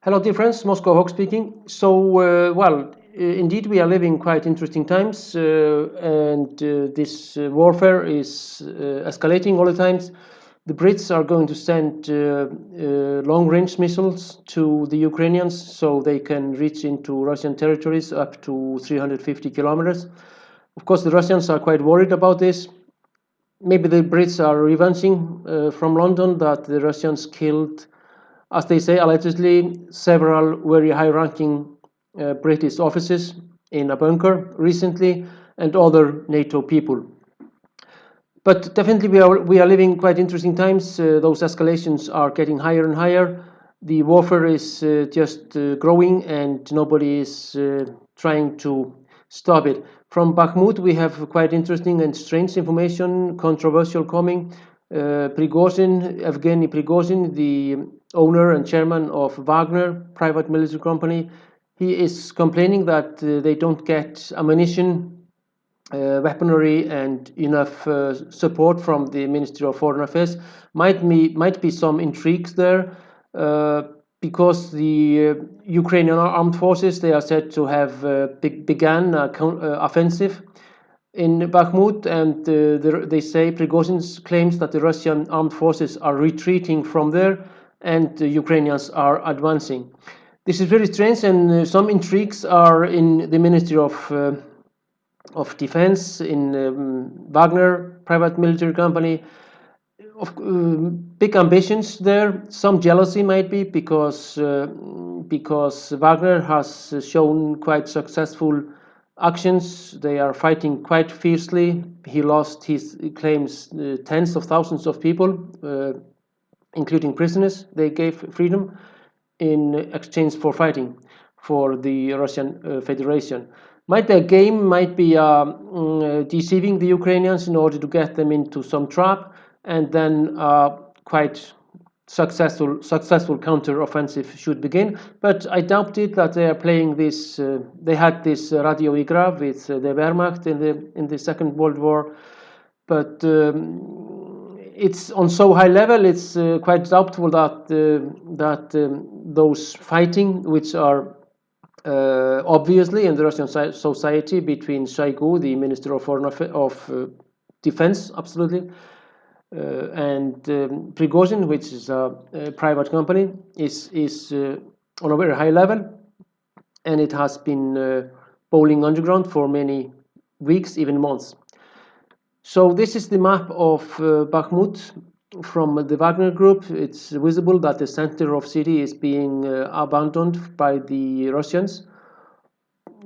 Hello, dear friends. Moscow Hawk speaking. Indeed, we are living quite interesting times, and this warfare is escalating all the times. The Brits are going to send long-range missiles to the Ukrainians so they can reach into Russian territories up to 350 kilometers. Of course, the Russians are quite worried about this. Maybe the Brits are revenging from London that the Russians killed, as they say, allegedly, several very high-ranking British officers in a bunker recently, and other NATO people. But definitely, we are living quite interesting times. Those escalations are getting higher and higher. The warfare is just growing, and nobody is trying to stop it. From Bakhmut, we have quite interesting and strange information, controversial coming. Evgeny Prigozhin, the owner and chairman of Wagner, private military company, he is complaining that they don't get ammunition, weaponry, and enough support from the Ministry of Foreign Affairs. Might be some intrigues there, because the Ukrainian armed forces, they are said to have began offensive in Bakhmut, and they say Prigozhin claims that the Russian armed forces are retreating from there, and the Ukrainians are advancing. This is very strange, and some intrigues are in the Ministry of Defense, in Wagner, private military company. Big ambitions there. Some jealousy might be because Wagner has shown quite successful actions. They are fighting quite fiercely. He claims tens of thousands of people, including prisoners. They gave freedom in exchange for fighting for the Russian Federation. Might be a game, might be deceiving the Ukrainians in order to get them into some trap, and then quite successful counter-offensive should begin. But I doubt it that they are playing this. They had this Radio Igra with the Wehrmacht in the Second World War, but it's on so high level. It's quite doubtful that those fighting, which are obviously in the Russian society between Shoigu, the Minister of Foreign Defense, absolutely, and Prigozhin, which is a private company, is on a very high level, and it has been bowling underground for many weeks, even months. So this is the map of Bakhmut from the Wagner Group. It's visible that the center of city is being abandoned by the Russians,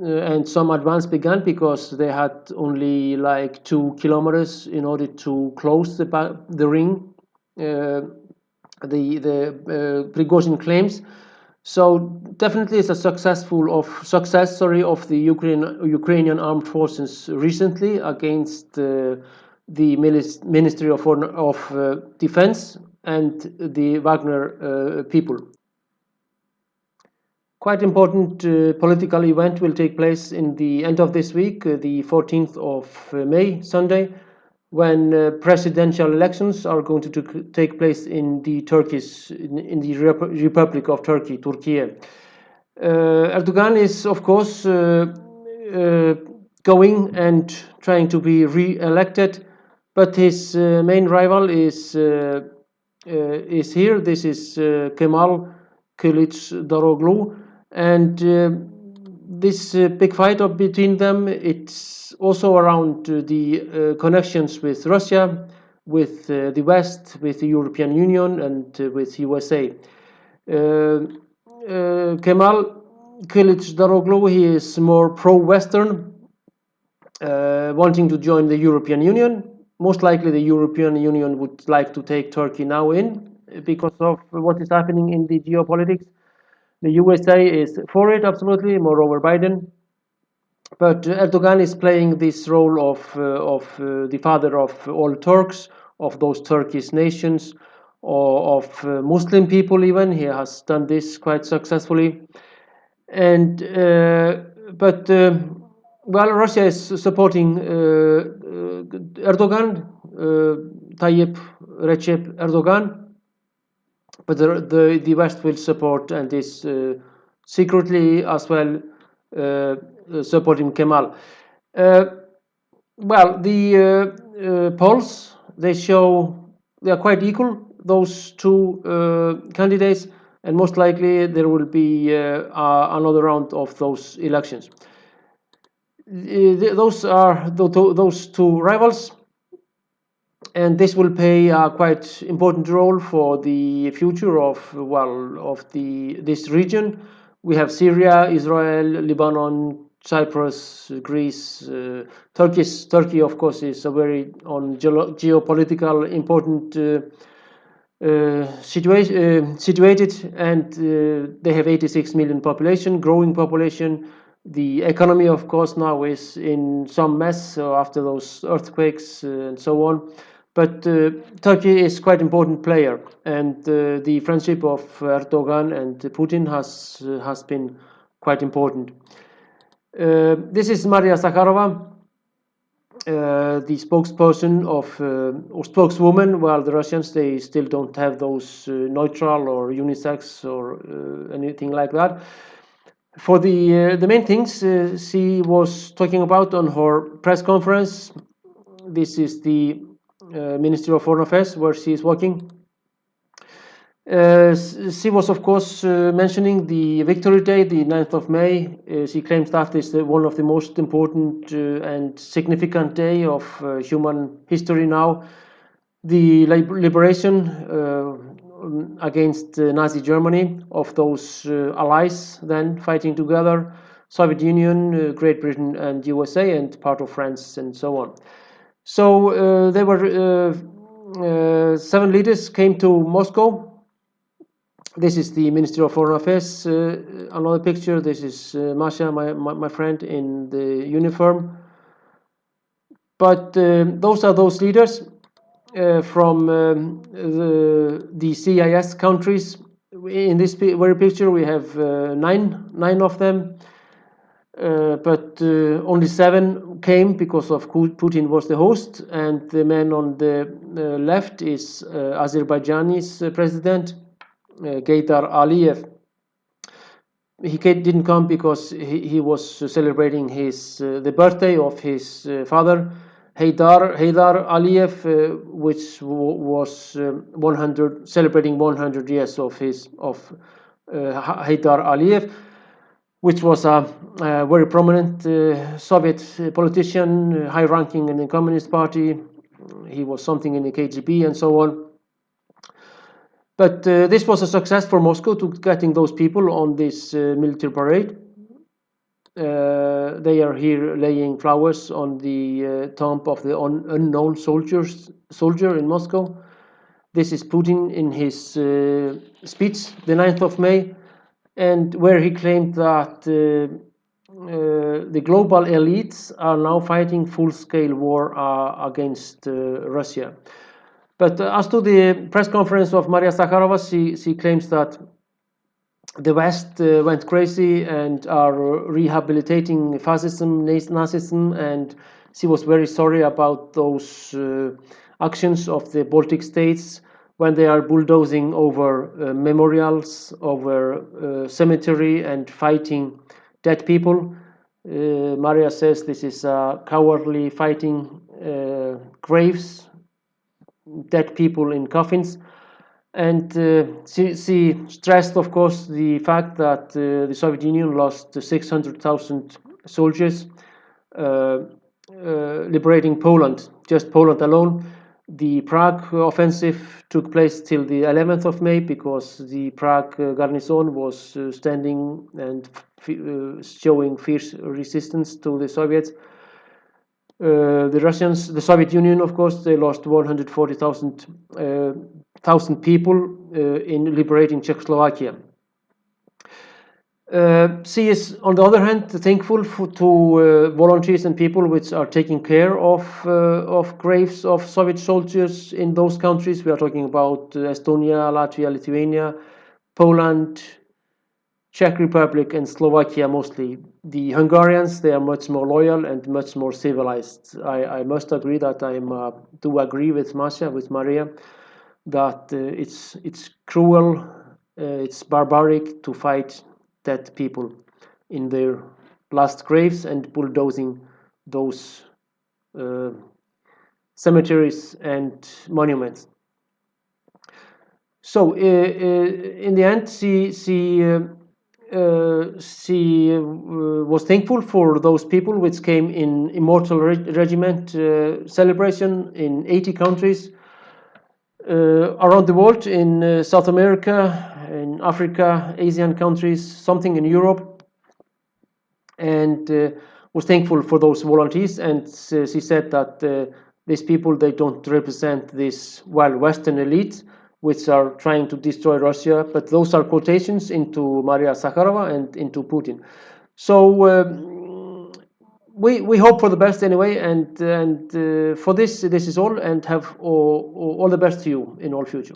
and some advance began because they had only like 2 kilometers in order to close the ring. The Prigozhin claims. So definitely it's a success of the Ukrainian armed forces recently against the Ministry of Defense and the Wagner people. Quite important political event will take place in the end of this week, the 14th of May, Sunday, when presidential elections are going to take place in the Republic of Turkey, Turkey. Erdogan is, of course, going and trying to be re-elected, but his main rival is here. This is Kemal Kılıçdaroğlu, and this big fight between them, it's also around the connections with Russia, with the West, with the European Union, and with USA. Kemal Kılıçdaroğlu, he is more pro-Western, wanting to join the European Union. Most likely the European Union would like to take Turkey now in because of what is happening in the geopolitics. The USA is for it, absolutely, moreover Biden. But Erdogan is playing this role of the father of all Turks, of those Turkish nations, or of Muslim people even. He has done this quite successfully. And Russia is supporting Erdogan, Recep Erdogan, but the West will support and is secretly as well supporting Kemal. Well, the polls, they show they are quite equal, those two candidates, and most likely there will be another round of those elections. Those are those two rivals, and this will play a quite important role for the future of this region. We have Syria, Israel, Lebanon, Cyprus, Greece, Turkey, of course, is a very geopolitical important situated, and they have 86 million population, growing population. The economy, of course, now is in some mess after those earthquakes and so on. But Turkey is quite important player, and the friendship of Erdogan and Putin has been quite important. This is Maria Zakharova, the spokesperson or spokeswoman, while the Russians, they still don't have those neutral or unisex or anything like that. For the main things she was talking about on her press conference, this is the Ministry of Foreign Affairs where she is working. She was, of course, mentioning the Victory Day, the 9th of May. She claims that is one of the most important and significant day of human history now. The liberation against Nazi Germany of those allies then fighting together, Soviet Union, Great Britain and USA, and part of France and so on. So there were 7 leaders came to Moscow. This is the Ministry of Foreign Affairs. Another picture. This is Masha, my friend, in the uniform. But those are those leaders from the CIS countries. In this very picture, we have nine of them. But only 7 came because of Putin was the host, and the man on the left is Azerbaijani's president, Gaydar Aliyev. He didn't come because he was celebrating the birthday of his father, Haydar Aliyev, which was celebrating 100 years of Haydar Aliyev, which was a very prominent Soviet politician, high-ranking in the Communist Party. He was something in the KGB and so on. But this was a success for Moscow to getting those people on this military parade. They are here laying flowers on the tomb of the unknown soldier in Moscow. This is Putin in his speech, the 9th of May, and where he claimed that the global elites are now fighting full-scale war against Russia. But as to the press conference of Maria Zakharova, she claims that the West went crazy and are rehabilitating fascism, Nazism, and she was very sorry about those actions of the Baltic states when they are bulldozing over memorials, over cemetery, and fighting dead people. Maria says this is cowardly fighting graves, dead people in coffins. And she stressed, of course, the fact that the Soviet Union lost 600,000 soldiers liberating Poland, just Poland alone. The Prague offensive took place till the 11th of May because the Prague garrison was standing and showing fierce resistance to the Soviets. The Russians, the Soviet Union, of course, they lost 140,000 people in liberating Czechoslovakia. She is, on the other hand, thankful to volunteers and people which are taking care of graves of Soviet soldiers in those countries. We are talking about Estonia, Latvia, Lithuania, Poland, Czech Republic, and Slovakia mostly. The Hungarians, they are much more loyal and much more civilized. I must agree that I do agree with Masha, with Maria, that it's cruel, it's barbaric to fight dead people in their last graves and bulldozing those cemeteries and monuments. So in the end, she was thankful for those people which came in Immortal Regiment celebration in 80 countries around the world, in South America, in Africa, Asian countries, something in Europe, and was thankful for those volunteers. And she said that these people, they don't represent this Western elite which are trying to destroy Russia, but those are quotations into Maria Zakharova and into Putin. So we hope for the best anyway, and for this is all, and have all the best to you in all future.